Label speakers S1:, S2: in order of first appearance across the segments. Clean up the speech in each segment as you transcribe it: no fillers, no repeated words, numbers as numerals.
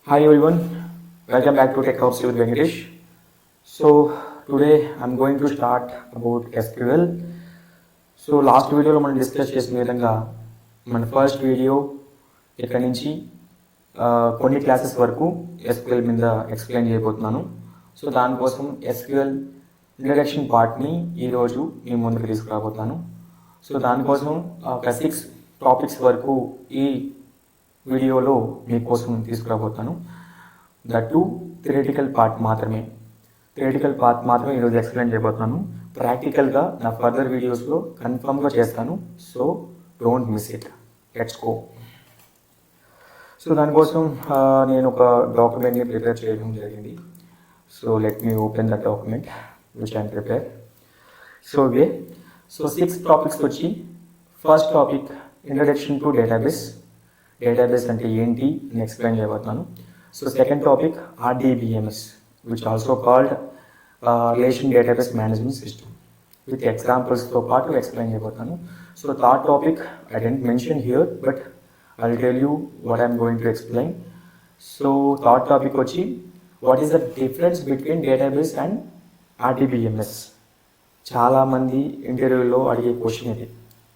S1: Hi everyone, welcome back to Tech Talks with Venkatesh. So today I'm going to start about SQL. So last వీడియోలో మనం discuss చేసిన విధంగా మన first video ఇక్కడ నుంచి కొన్ని క్లాసెస్ వరకు ఎస్క్యూఎల్ మీద ఎక్స్ప్లెయిన్ చేయబోతున్నాను. సో దానికోసం ఎస్క్యూఎల్ ఇంట్రడక్షన్ పార్ట్ని ఈరోజు మీ ముందుకు తీసుకురాబోతున్నాను. సో దానికోసం ఒక 6 టాపిక్స్ వరకు ఈ వీడియోలో మీకోసం తీసుకురాబోతాను. దట్టు థియరిటికల్ పార్ట్ మాత్రమే ఈరోజు ఎక్స్ప్లెయిన్ చేయబోతున్నాను. ప్రాక్టికల్గా నా ఫర్దర్ వీడియోస్లో కన్ఫర్మ్గా చేస్తాను. So don't miss it. Let's go. So దానికోసం నేను ఒక డాక్యుమెంట్ని ప్రిపేర్ చేయడం జరిగింది. So let me open the document which I prepare. So 6 topics వచ్చి first topic introduction to database అంటే ఏంటి అని ఎక్స్ప్లెయిన్ చేయబోతున్నాను. So second topic RDBMS which also called relation database management system with ఎగ్జాంపుల్స్తో పాటు ఎక్స్ప్లెయిన్ చేయబోతాను. So third topic I didn't mention here but I will tell you what I'm going to explain. So third topic వచ్చి what is the difference between database and RDBMS. చాలామంది ఇంటర్వ్యూలో అడిగే question ఇది.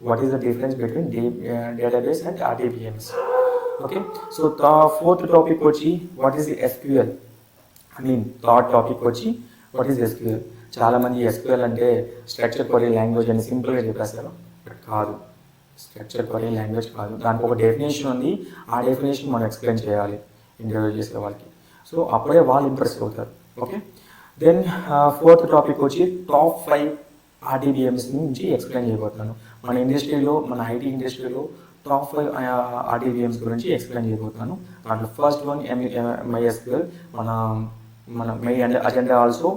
S1: What is the difference between database and RDBMS. Okay. So fourth topic వచ్చి what is the SQL. Third topic వచ్చి what is SQL. చాలామంది SQL అంటే structure query language అని సింపుల్గా చెప్పేస్తారు. బట్ కాదు, స్ట్రక్చర్ క్వరీ లాంగ్వేజ్ కాదు. దానికి ఒక డెఫినేషన్ ఉంది. ఆ డెఫినేషన్ మనం ఎక్స్ప్లెయిన్ చేయాలి ఇంటర్వ్యూ చేసే వాళ్ళకి. సో అప్పుడే వాళ్ళు ఇంప్రెస్ అవుతారు. ఓకే. దెన్ ఫోర్త్ టాపిక్ వచ్చి టాప్ 5 RDBMS నుంచి ఎక్స్ప్లెయిన్ చేయబోతున్నాను. మన ఇండస్ట్రీలో, మన IT ఇండస్ట్రీలో టాప్ 5 RDBMS గురించి ఎక్స్ప్లెయిన్ చేయబోతున్నాను. దాంట్లో ఫస్ట్ వన్ MySQL. మన మెయిన్ అజెండా ఆల్సో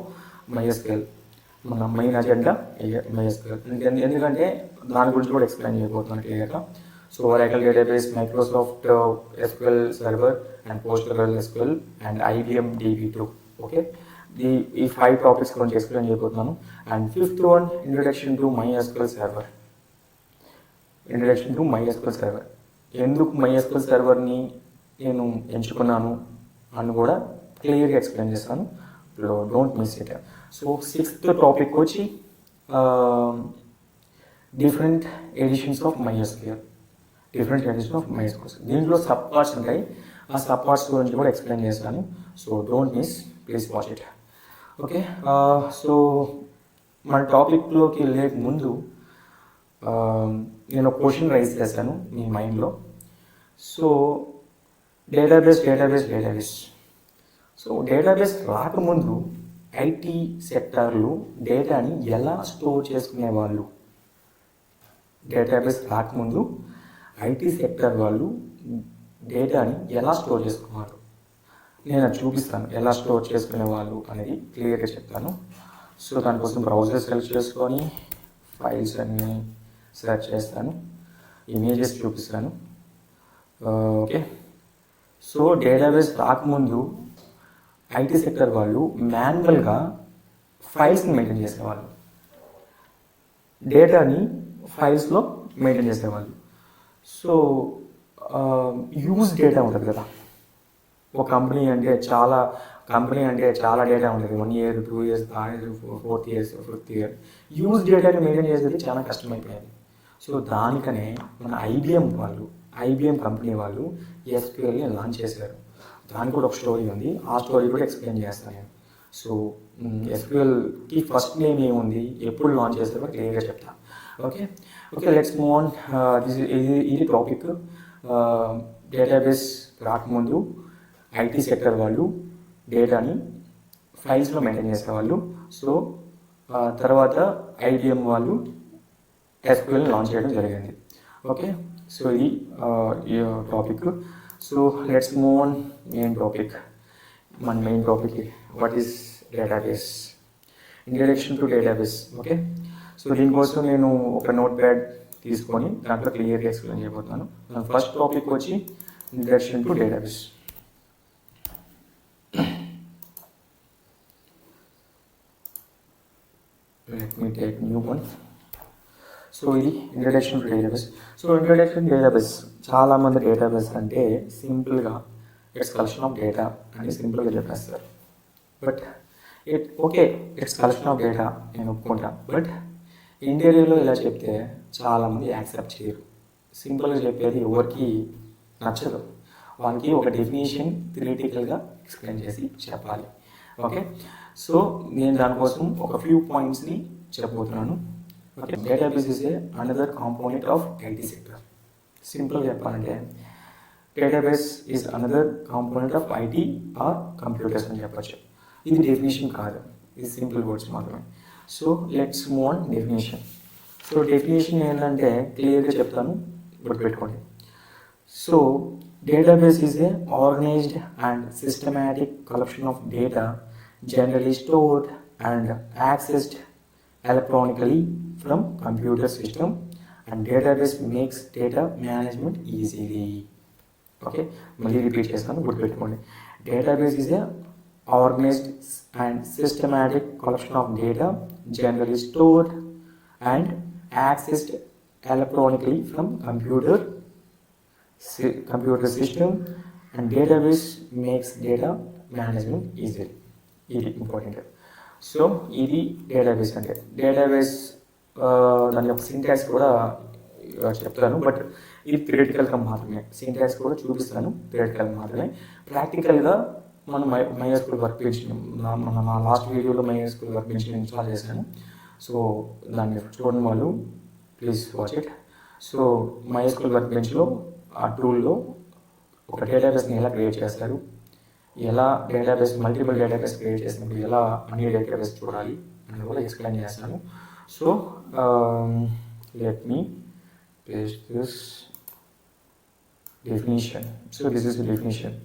S1: MySQL. మన మెయిన్ అజెండా MySQL. ఎందుకంటే దాని గురించి కూడా ఎక్స్ప్లెయిన్ చేయబోతున్నాను క్లియర్గా. So Oracle database, Microsoft SQL server and PostgreSQL and IBM DB2. Okay. ఈ 5 టాపిక్స్ గురించి ఎక్స్ప్లెయిన్ చేయబోతున్నాను. And fifth one introduction to MySQL server. ఎందుకు MySQL సర్వర్ని నేను ఎంచుకున్నాను అని కూడా క్లియర్గా ఎక్స్ప్లెయిన్ చేస్తాను. Don't miss it. So sixth topic వచ్చి డిఫరెంట్ ఎడిషన్స్ ఆఫ్ MySQL. దీంట్లో సబ్ పార్ట్స్ ఉంటాయి. ఆ సబ్ పార్ట్స్ గురించి కూడా ఎక్స్ప్లెయిన్ చేస్తాను. So don't miss, please watch it. Okay. So మన టాపిక్లోకి వెళ్ళే ముందు నేను ఒక క్వశ్చన్ రైజ్ చేశాను మీ మైండ్లో. So database. సో డేటాబేస్ రాకముందు IT సెక్టార్లు డేటాని ఎలా స్టోర్ చేసుకునేవాళ్ళు? డేటాబేస్ రాకముందు IT సెక్టార్ వాళ్ళు డేటాని ఎలా స్టోర్ చేసుకున్నారు నేను చూపిస్తాను. ఎలా స్టోర్ చేసుకునేవాళ్ళు అనేది క్లియర్గా చెప్తాను. సో దానికోసం బ్రౌజర్ సెలెక్ట్ చేసుకొని ఫైల్స్ అన్నీ సెలెక్ట్ చేస్తాను, ఇమేజెస్ చూపిస్తాను. ఓకే. సో డేటాబేస్ రాకముందు IT సెక్టర్ వాళ్ళు మాన్యువల్గా ఫైల్స్ని మెయింటైన్ చేసేవాళ్ళు, డేటాని ఫైల్స్లో మెయింటైన్ చేసేవాళ్ళు. సో యూజ్ డేటా ఉంటుంది కదా. ఒక కంపెనీ అంటే చాలా డేటా ఉంటుంది. 1 year, 2 years, 4th year, 5th year. Use డేటాని మెయింటైన్ చేసేది చాలా కష్టమైపోయింది. సో దానికనే మన IBM కంపెనీ వాళ్ళు SQLని లాంచ్ చేశారు. దానికి కూడా ఒక స్టోరీ ఉంది. ఆ స్టోరీ కూడా ఎక్స్ప్లెయిన్ చేస్తాను నేను. సో SQLకి ఫస్ట్ నేమ్ ఏముంది, ఎప్పుడు లాంచ్ చేస్తారో క్లియర్గా చెప్తాను. ఓకే. Let's move on. ఇది టాపిక్. డేటాబేస్ రాకముందు IT సెక్టర్ వాళ్ళు డేటాని ఫైల్స్లో మెయింటైన్ చేసేవాళ్ళు. సో తర్వాత IBM వాళ్ళు SQLని లాంచ్ చేయడం జరిగింది. ఓకే. సో ఇది topic. So let's move on main topic. మన main topic what is database, introduction to database. Okay. So దీనికోసం నేను ఒక నోట్ ప్యాడ్ తీసుకొని దాంట్లో క్లియర్గా ఎక్స్ప్లెయిన్ చేయబోతున్నాను. ఫస్ట్ టాపిక్ వచ్చి introduction to database. Let me take new one. So ఇది ఇంట్రడక్షన్ టు డేటాబేస్. చాలామంది డేటాబేస్ అంటే సింపుల్గా ఇట్స్ కలెక్షన్ ఆఫ్ డేటా అని సింపుల్గా చెప్పేస్తారు. But it's collection of data నేను ఒప్పుకుంటా. బట్ ఇంటర్వ్యూలో ఇలా చెప్తే చాలామంది యాక్సెప్ట్ చేయరు. సింపుల్గా చెప్పేది ఎవరికి నచ్చదు. వాళ్ళకి ఒక డెఫినేషన్ థియరిటికల్గా ఎక్స్ప్లెయిన్ చేసి చెప్పాలి. ఓకే, సో నేను దానికోసం ఒక ఫ్యూ పాయింట్స్ని చెప్పబోతున్నాను. Okay, database is a another component of IT sector. సింపుల్గా చెప్పాలంటే database is another component of IT or computers అని చెప్పచ్చు. ఇది డెఫినేషన్ కాదు, ఇది సింపుల్ వర్డ్స్ మాత్రమే. So let's move on definition. So definition ఏంటంటే క్లియర్గా చెప్తాను, గుర్తుపెట్టుకోండి. So database is a organized and systematic collection of data generally stored and accessed electronically from computer system, and database makes data management easily. Okay, మళ్ళీ repeat చేస్తాను, గుర్తుపెట్టుకోండి. Database is a organized and systematic collection of data generally stored and accessed electronically from computer system, and database makes data management easy. ఇది important. So ఇది database అంటే. Database దాని యొక్క syntax కూడా చెప్తాను, బట్ ఇది థియరిటికల్గా మాత్రమే. సింటాక్స్ కూడా చూపిస్తాను, థియరిటికల్గా మాత్రమే. ప్రాక్టికల్గా మనం MySQL వర్క్ బెంచ్, నా లాస్ట్ వీడియోలో MySQL వర్క్ బెంచ్ ఇన్స్టాల్ చేశాను. సో దాన్ని చూడని వాళ్ళు please watch it. So MySQL work బెంచ్లో ఆ టూల్లో ఒక డేటాబేస్ని ఎలా క్రియేట్ చేస్తారు, ఎలా డేటాబేస్ మల్టిపుల్ డేటాబేస్ క్రియేట్ చేసినప్పుడు ఎలా అన్ని డేటాబేస్ చూడాలి అని కూడా ఎక్స్ప్లెయిన్ చేస్తాను. So let me paste this definition. So this is definition.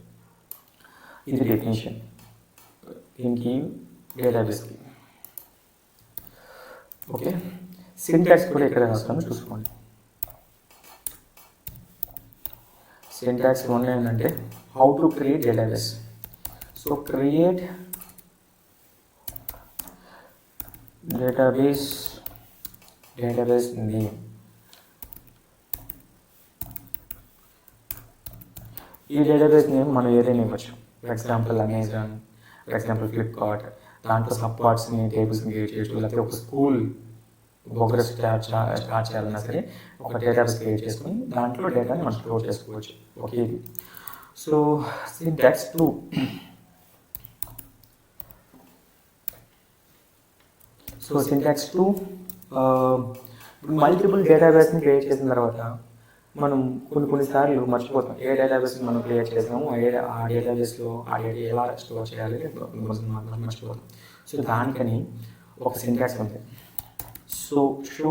S1: ఇది డెఫినిషన్ దీనికి డేటాబేస్కి. ఓకే, సింటాక్స్ కూడా ఇక్కడ రాస్తాను, చూసుకోండి. సింటాక్స్ వన్ ఏంటంటే how to create database. So create database name. ఈ డేటాబేస్ నేమ్ మనం ఏదైనా ఇవ్వచ్చు. For example Amazon, for example Flipkart. దాంట్లో సబ్ పార్ట్స్ని, టేబుల్స్ని క్రియేట్ చేయొచ్చు. లేకపోతే ఒక స్కూల్ ప్రోగ్రెస్ స్టార్ట్ చేయాలన్నా సరే ఒక డేటాబేస్ క్రియేట్ చేసుకొని దాంట్లో డేటాని మనం స్టోర్ చేసుకోవచ్చు. Okay, so syntax 2. So syntax 2 multiple డేటాబేస్ని క్రియేట్ చేసిన తర్వాత మనం కొన్నిసార్లు మర్చిపోతాం ఏ డేటాబేస్ని మనం క్రియేట్ చేసాము, ఆ డేటాబేస్లో ఆ డేటా ఎలా స్టోర్ చేయాలి మనం మర్చిపోతాం. సో దానికని ఒక సింటాక్స్ ఉంది. సో షో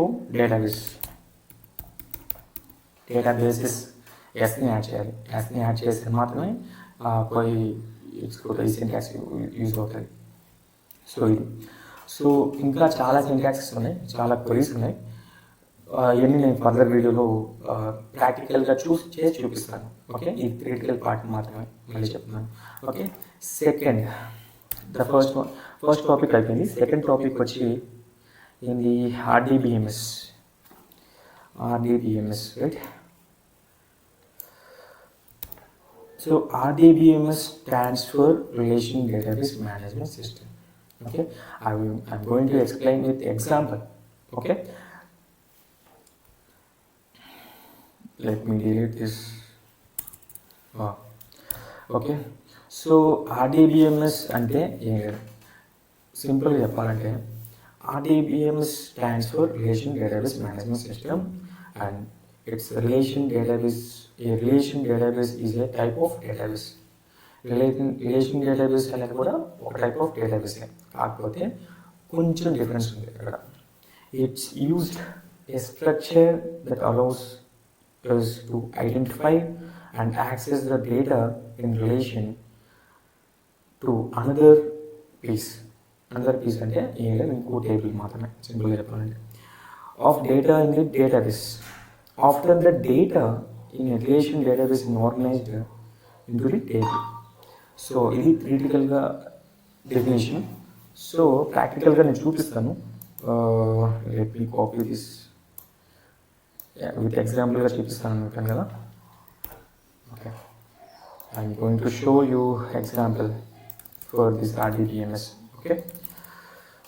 S1: డేటాబేసెస్ ఎస్ని యాడ్ చేయాలి. ఎస్ని యాడ్ చేస్తే మాత్రమే ఈ సింటాక్స్ యూజ్ అవుతుంది. సో ఇది. సో ఇంకా చాలా సింటాక్సెస్ ఉన్నాయి, చాలా క్వరీస్ ఉన్నాయి. ఇవన్నీ నేను ఫర్దర్ వీడియోలో ప్రాక్టికల్గా చూపిస్తాను. ఓకే, ఈ థియరిటికల్ పార్ట్ మాత్రమే మళ్ళీ చెప్తున్నాను. ఓకే, సెకండ్ ఫస్ట్ టాపిక్ అయిపోయింది. సెకండ్ టాపిక్ వచ్చి ఏంది, RDBMS, right? So RDBMS stands for Relation Database Management System. Okay, I'm going to explain with example. Okay, let me delete this. Okay, so RDBMS అంటే సింపుల్గా చెప్పాలంటే RDBMS stands for Relation Database Management System, and its relation database. A relation database is a type of database. Relation database అనేది కూడా ఒక type of database, కాకపోతే కొంచెం difference ఉంది ఇక్కడ. It's used A structure that allows us to identify and access the data in relation to another piece. అంటే ఇంకో table మాత్రమే, సింపుల్గా చెప్పాలంటే, of data in the database. After the data in relation database in organised in to the table. So ఇది థియరిటికల్గా definition. So ప్రాక్టికల్గా నేను చూపిస్తాను. Let me copy this with ఎగ్జాంపుల్గా చూపిస్తాను అనుకుంటాను కదా. Okay, I'm going to show you example for this RDBMS. Okay,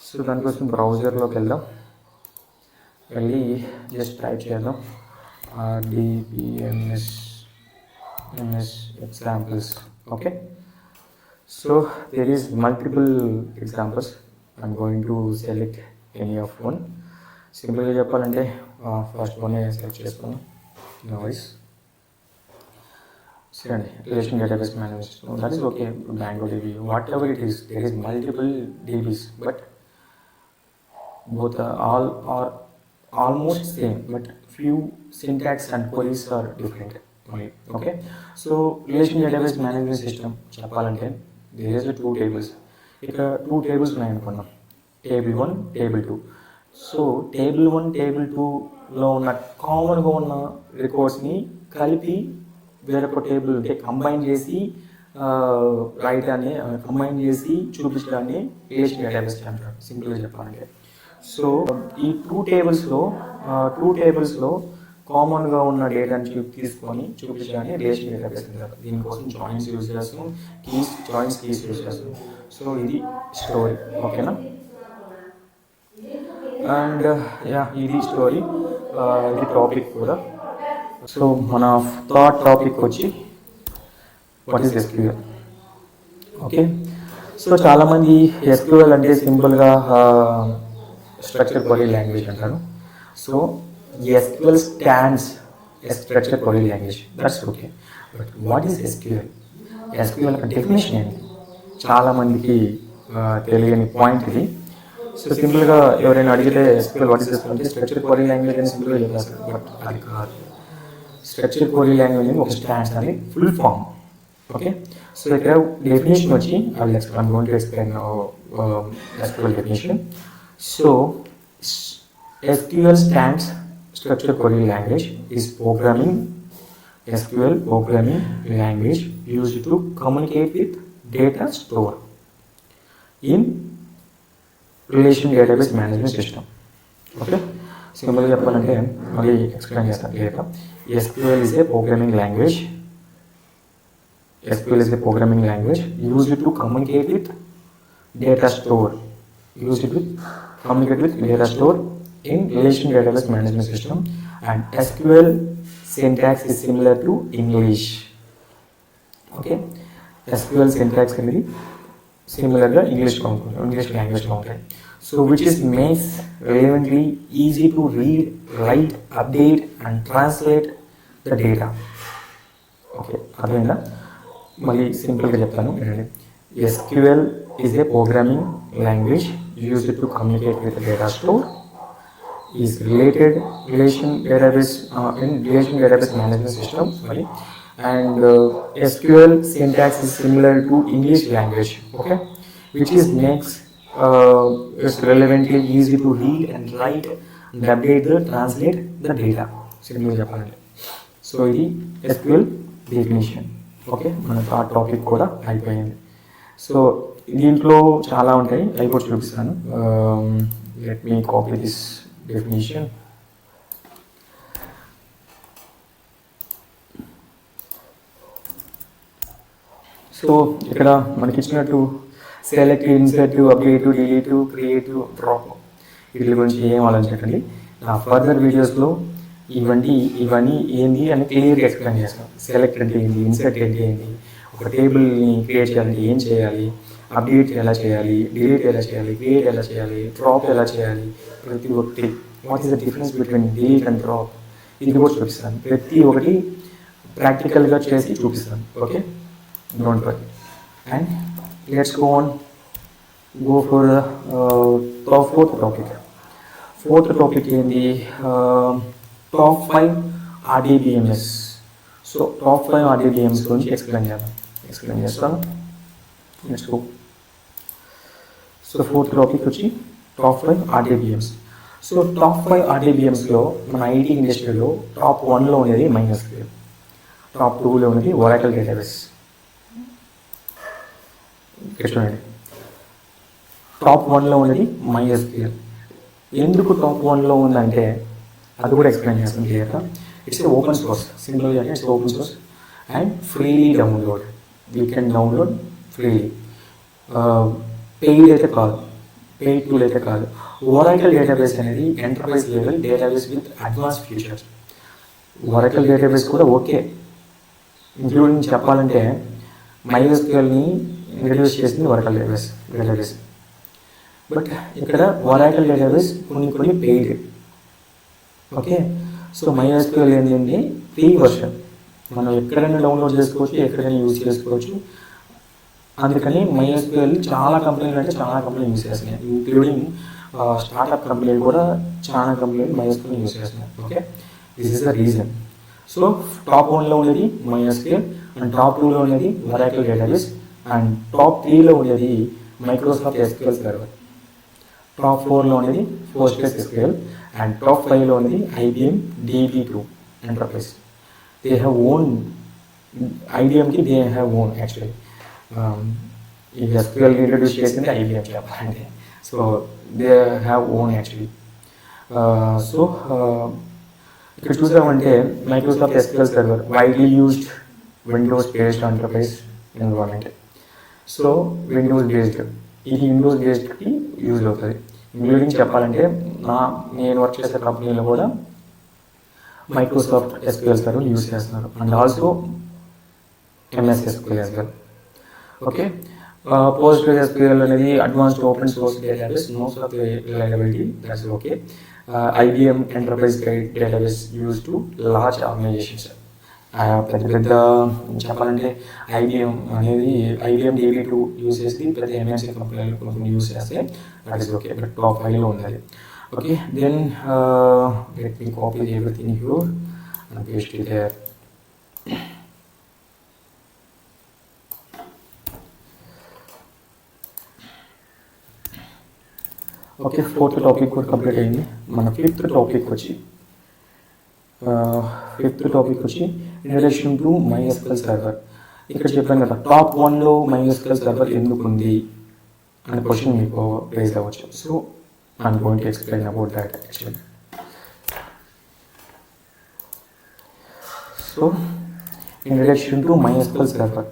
S1: so దానికోసం బ్రౌజర్లోకి వెళ్దాం, వెళ్ళి జస్ట్ టైప్ చేద్దాం RDBMS examples. Okay, so there is multiple examples. I'm going to select any of one. సింపుల్గా చెప్పాలంటే ఫస్ట్ వన్ సెలెక్ట్ చేసుకున్నాం. నోయిస్ చూడండి, relation database management system, that is okay. MongoDB, whatever it is, there is multiple DBs, but both all are almost same, but few syntax and queries are different only. Okay, so relation database management system చెప్పాలంటే there is a two tables. ఇక్కడ two tables ఉన్నాయి అనుకున్నాం, table 1 table 2. So table 1 table 2లో ఉన్న కామన్గా ఉన్న రికార్డ్స్ని కలిపి వేరొక టేబుల్ అంటే కంబైన్ చేసి రాయటాన్ని, కంబైన్ చేసి చూపించడాన్ని రిలేషన్ డేటాబేస్ అంటారు సింపుల్గా చెప్పాలంటే. సో ఈ టూ టేబుల్స్లో కామన్గా ఉన్న డేటాని తీసుకొని చూపించడాన్ని రిలేషన్ డేటాబేస్ అంటారు. దీనికోసం జాయిన్స్ యూజ్ చేస్తాం, కీస్ యూజ్ చేస్తాం. సో ఇది స్టోరీ, ఓకేనా. అండ్ ఇది స్టోరీ, ఇది టాపిక్ కూడా. సో మన థర్డ్ టాపిక్ వచ్చి what is SQL. Okay, so చాలామంది SQL అంటే సింపుల్గా స్ట్రక్చర్ క్వరీ లాంగ్వేజ్ అంటారు. So SQL stands structure query language, that's okay. But what is SQL definition ఏంటి? చాలామందికి తెలియని పాయింట్ ఇది. సో సింపుల్గా ఎవరైనా అడిగితే SQL వాట్ ఈస్ SQL అంటే స్ట్రక్చర్ క్వరీ లాంగ్వేజ్ అని సింపుల్గా చెప్పేస్తారు. బట్ అది కాదు. స్ట్రక్చర్ క్వరీ లాంగ్వేజ్ అని ఒక స్టాండ్స్ అని ఫుల్ ఫామ్. ఓకే, సో ఇక్కడ డెఫినేషన్ వచ్చి I'm going to explain SQL definition. So SQL stands structured query language is SQL programming language used to communicate with data store in relation database management system. Okay, సింపుల్గా చెప్పాలంటే మళ్ళీ explain చేస్తాను క్లియర్గా. SQL is a programming language used to communicate with data store in relation database management system, and SQL syntax is similar to English. Okay, SQL syntax అనేది సిమిలర్గా English లాంగ్వేజ్లో ఉంటాయి. So which makes relevantly easy to read, write, update and translate the data. Okay, అర్థమైందా? మళ్ళీ సింపుల్గా చెప్తాను. SQL is a programming language used to communicate with the data store, is relation database management system, and SQL syntax is similar to English language. Okay, which makes is relevantly easy to read and write and update translate the data. సింపుల్గా చెప్పాలంటే so ఇది SQL definition. Okay, మన ఆ topic కూడా అయిపోయింది. So దీంట్లో చాలా ఉంటాయి, అవి కూడా చూపిస్తాను. Let me copy this definition. So ఇక్కడ మనకి ఇచ్చినట్టు select, insert, update, delete, create, drop, వీటి గురించి ఏం ఆలోచించకండి. నా ఫర్దర్ వీడియోస్లో ఇవన్నీ ఏంది అని క్లియర్గా ఎక్స్ప్లెయిన్ చేస్తాం. సెలెక్ట్ అంటే ఏంటి, ఇన్సర్ట్ అంటే ఏంటి, ఒక టేబుల్ని క్రియేట్ చేయాలంటే ఏం చేయాలి, అప్డేట్ ఎలా చేయాలి, డిలీట్ ఎలా చేయాలి, క్రియేట్ ఎలా చేయాలి, డ్రాప్ ఎలా చేయాలి, ప్రతి ఒక్కటి what is the difference between delete and drop, ఇది కూడా చూపిస్తాను. ప్రతి ఒక్కటి ప్రాక్టికల్గా చేసి చూపిస్తాను. Okay, don't worry. And let's go for the fourth topic ఏంది, top 5 RDBMS. So top 5 RDBMS గురించి ఎక్స్ప్లెయిన్ చేస్తాను. Let's go. So fourth topic వచ్చి top 5 RDBMS. సో top 5 RDBMSలో మన ఐటీ ఇండస్ట్రీలో top 1లో ఉన్నది MySQL, top 2లో ఉన్నది Oracle డేటాబేస్. చూడండి, టాప్ 1లో ఉన్నది MySQL. ఎందుకు టాప్ 1లో ఉందంటే అది కూడా ఎక్స్ప్లెయిన్ చేస్తాను క్లియర్గా. ఇట్స్ ఓపెన్ సోర్స్, సింపుల్గా it's open source and freely download. We can download freely. Paid అయితే కాదు, పెయిడ్ టూల్ అయితే కాదు. ఒరాకిల్ డేటాబేస్ అనేది enterprise level database with advance features. Oracle database కూడా ఓకే, ఇంక్లూడింగ్ చెప్పాలంటే MySQLని ఇంట్రడ్యూస్ చేసింది ఒరాకిల్ డేటాబేస్. బట్ ఇక్కడ ఒరాకిల్ డేటాబేస్ కొన్ని పెయిడ్. ఓకే, సో MySQL ఏంటంటే ఫ్రీ వర్షన్, మనం ఎక్కడైనా డౌన్లోడ్ చేసుకోవచ్చు, ఎక్కడైనా యూజ్ చేసుకోవచ్చు. అందుకని MySQL చాలా కంపెనీలు యూజ్ చేస్తున్నాయి, ఇంక్లూడింగ్ స్టార్ట్అప్ కంపెనీలు కూడా చాలా కంపెనీలు MySQL యూజ్ చేస్తున్నాయి. Okay, this is the reason. So top 1లో ఉండేది MySQL, అండ్ టాప్ 2లో ఉండేది ఒరాకిల్ డేటాబేస్, అండ్ టాప్ 3లో ఉండేది మైక్రోసాఫ్ట్ SQL సర్వర్, టాప్ 4లో ఉండేది PostgreSQL, అండ్ టాప్ 5లో ఉన్నది IBM DB2 enterprise. They have own, IBMకి దే హ్యావ్ ఓన్ యాక్చువల్లీ. ఈ SQL ఇంట్రడ్యూస్ చేసింది IBM చెప్పాలంటే. So they have own actually. So ఇక్కడ చూసామంటే Microsoft SQL server widely used Windows based enterprise environment. So Windows బేస్డ్కి use అవుతుంది. Including చెప్పాలంటే నేను వర్క్ చేసే కంపెనీలో కూడా మైక్రోసాఫ్ట్ SQL సర్వర్ యూజ్ చేస్తున్నారు, and also MS SQL as well. Okay, PostgreSQL అనేది advanced open source database, most of the reliability, that's okay. IBM enterprise database use to large organisations. పెద్ద చెప్పాలంటే IBM DB2 use చేసి పెద్ద MNC కంపెనీలు కొంచెం use చేస్తే that is okay, but top 5లో ఉన్నది. Okay, then let me copy everything here and paste it there. Okay, 4th topic కూడా కంప్లీట్ అయింది. మన 5th టాపిక్ వచ్చి ఇంట్రడక్షన్ టు MySQL సర్వర్. ఇక్కడ చెప్పాను కదా, టాప్ 1లో MySQL సర్వర్ ఎందుకు ఉంది అనే క్వశ్చన్ మీకు రేజ్ అవ్వచ్చు. So I'm going to explain about that actually. So introduction to MySQL server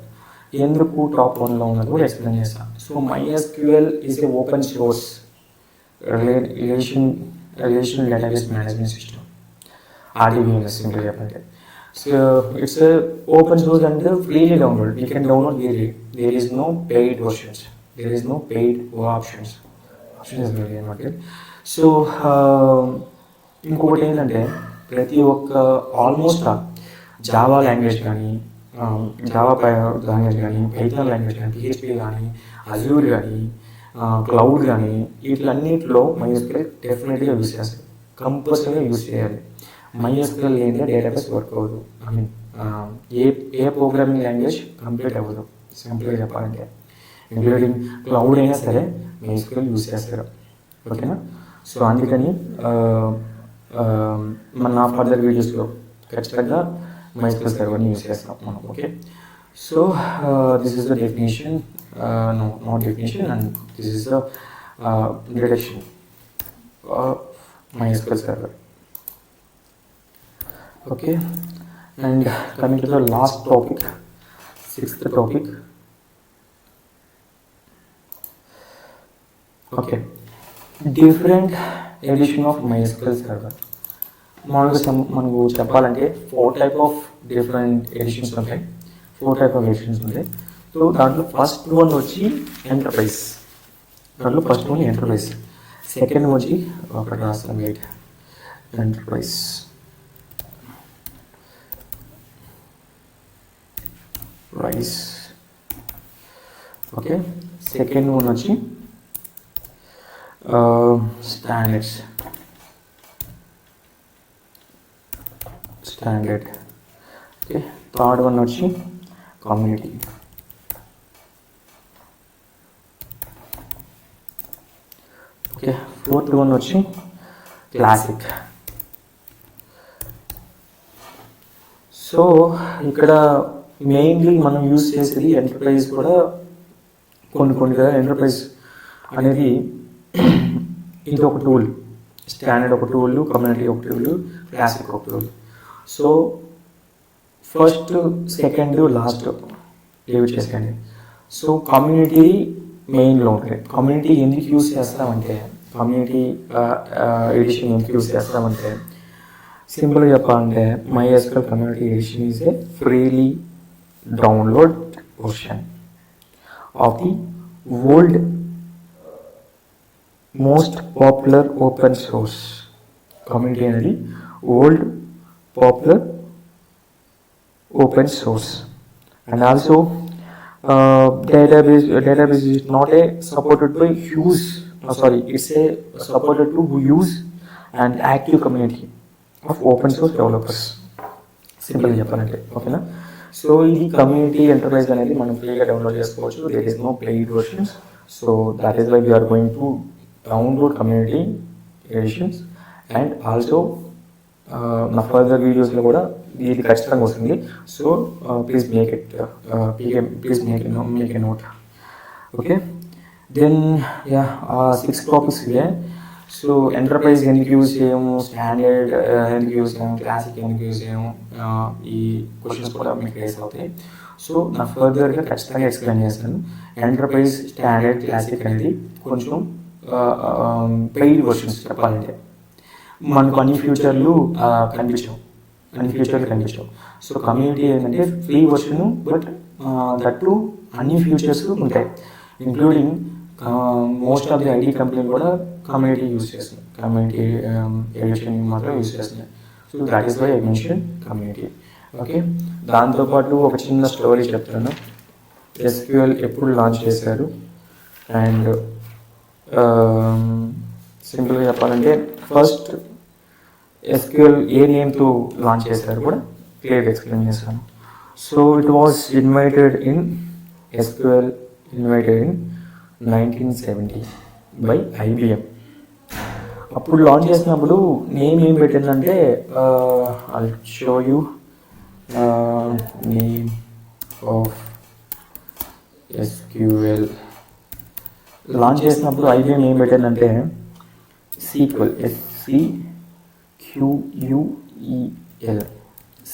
S1: ఎందుకు టాప్ 1లో ఉన్నది కూడా ఎక్స్ప్లెయిన్ చేస్తాను. So MySQL is a open source relational database management system, RDBMS simple చెప్పండి. So it's open source and freely download. You can download freely. There is no paid versions, there is no paid options అనమాట. So ఇంకొకటి ఏంటంటే ప్రతి ఒక్క almost Java language కానీ, Java language కానీ, Python language కానీ, PHP కానీ, అజూర్ కానీ, క్లౌడ్ కానీ, వీటిలన్నింటిలో MySQL డెఫినెట్గా యూజ్ చేస్తారు, కంపల్సరీగా యూజ్ చేయాలి. MySQL లేని డేటాబేస్ వర్క్ అవ్వదు. I mean A programming language complete అవ్వదు సింపుల్గా చెప్పాలంటే. ఇంక్లూడింగ్ క్లౌడ్ అయినా సరే MySQL యూజ్ చేస్తారు. ఓకేనా? సో అందుకని మన ఫర్దర్ వీడియోస్లో ఖచ్చితంగా MySQL సర్వర్ని యూజ్ చేస్తాం మనం. Okay, so this is the definition, not definition, and this is the introduction of MySQL server. Okay, and coming to the last topic, 6th topic. Okay, different edition of MySQL server. మామూలుగా మనకు చెప్పాలంటే 4 type of different editions ఉంటాయి, 4 type of editions ఉంటాయి. So దాంట్లో first one వచ్చి enterprise, second వచ్చి ఒకటి రాస్తాం wait, enterprise. Okay, second one వచ్చి స్టాండర్డ్. ఓకే, థర్డ్ వన్ వచ్చి కమ్యూనిటీ. ఓకే, ఫోర్త్ వన్ వచ్చి క్లాసిక్. సో ఇక్కడ మెయిన్లీ మనం యూజ్ చేసేది ఎంటర్ప్రైజ్ కూడా కొన్ని ఎంటర్ప్రైజ్ అనేది ఇది ఒక టూల్, స్టాండర్డ్ ఒక టూల్, కమ్యూనిటీ ఒక టూల్, క్లాసిక్ ఒక tool. So first second last leave చేసేయండి. సో కమ్యూనిటీ మెయిన్లో ఉంటుంది. కమ్యూనిటీ ఎందుకు యూజ్ చేస్తామంటే, కమ్యూనిటీ ఎడిషన్ ఎందుకు యూజ్ చేస్తామంటే, సింపుల్గా చెప్పాలంటే MySQL community edition is a freely download version of the world most popular open source. Community అనేది world popular open source. And also database is not a supported by use, it's a supported to use and active community of open source developers. సింపుల్గా చెప్పాలంటే ఓకేనా. So ఇది community enterprise అనేది మనం ఫ్రీగా download చేసుకోవచ్చు. There is no paid versions. So that is why we are going to download community editions. And also నా further వీడియోస్లో కూడా ఇది ఖచ్చితంగా వస్తుంది. So please make a note. Okay, then 6 topics ఇవే. సో ఎంటర్ప్రైజ్ ఎందుకు యూజ్ చేయము, స్టాండర్డ్ ఎందుకు యూజ్ చేయము, క్లాసిక్ ఎందుకు యూజ్ చేయము, ఈ క్వశ్చన్స్ కూడా మీకు రేస్ అవుతాయి. సో నా ఫర్దర్గా ఖచ్చితంగా ఎక్స్ప్లెయిన్ చేస్తాను. ఎంటర్ప్రైజ్, స్టాండర్డ్, క్లాసిక్ అనేది కొంచెం పెయిడ్ వర్షన్స్ చెప్పాలంటే మనకు అన్ని ఫ్యూచర్లు కనిపించవు. సో కమ్యూనిటీ ఏంటంటే ఫ్రీ వర్షన్, బట్ దట్టు అన్ని ఫ్యూచర్స్ ఉంటాయి. Including most of the IT కంపెనీలు కూడా కమ్యూనిటీ యూజ్ చేస్తున్నాయి, కమ్యూనిటీ ఎడిషన్ మాత్రం యూజ్ చేస్తున్నాయి. So that is why I mention community. Okay, దాంతోపాటు ఒక చిన్న స్టోరీ చెప్తాను. SQL ఎప్పుడు లాంచ్ చేశారు అండ్ సింపుల్గా చెప్పాలంటే ఫస్ట్ SQL ఏ నేమ్తో లాంచ్ చేశారు కూడా క్లియర్గా ఎక్స్ప్లెయిన్ చేస్తాను. So it was invited in 1970 by IBM. అప్పుడు లాంచ్ చేసినప్పుడు నేమ్ ఏం పెట్టిందంటే I'll show you name of SQL. Launch చేసినప్పుడు IBM ఏం పెట్టిందంటే SQL,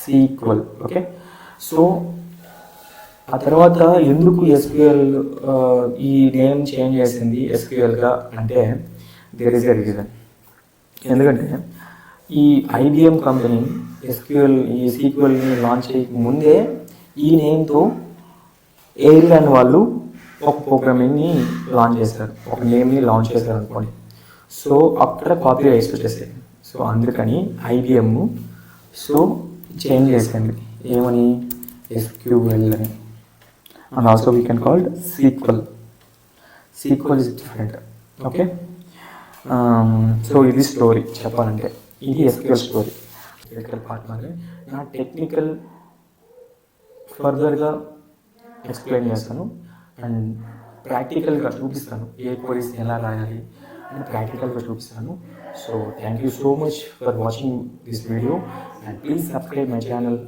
S1: SQL. ఓకే, సో ఆ తర్వాత ఎందుకు SQL ఈ నేమ్ చేంజ్ చేసింది SQLగా అంటే దేర్ ఇస్ ఎ రీజన్. ఎందుకంటే ఈ IBM కంపెనీ ఈ SQLని లాంచ్ చేయక ముందే ఈ నేమ్తో ఎయిర్లైన్ వాళ్ళు ఒక ప్రోగ్రామింగ్ని లాంచ్ చేశారు, ఒక నేమ్ని లాంచ్ చేశారు అనుకోండి. సో అక్కడ కాపీ రైట్స్ వచ్చేసాయి. సో అందుకని IBM సో చేంజ్ చేసింది ఏమని, SQL అని. And also we can called SQL is different. Okay, so ఇది స్టోరీ చెప్పాలంటే, ఇది SQL స్టోరీ. టెక్నికల్ పార్ట్ మాత్రమే. నా టెక్నికల్ ఫర్దర్గా ఎక్స్ప్లెయిన్ చేస్తాను అండ్ ప్రాక్టికల్గా చూపిస్తాను ఏ క్వరీస్ ఎలా రాయాలి అని ప్రాక్టికల్గా చూపిస్తాను. So thank you so much for watching this video and please subscribe my channel.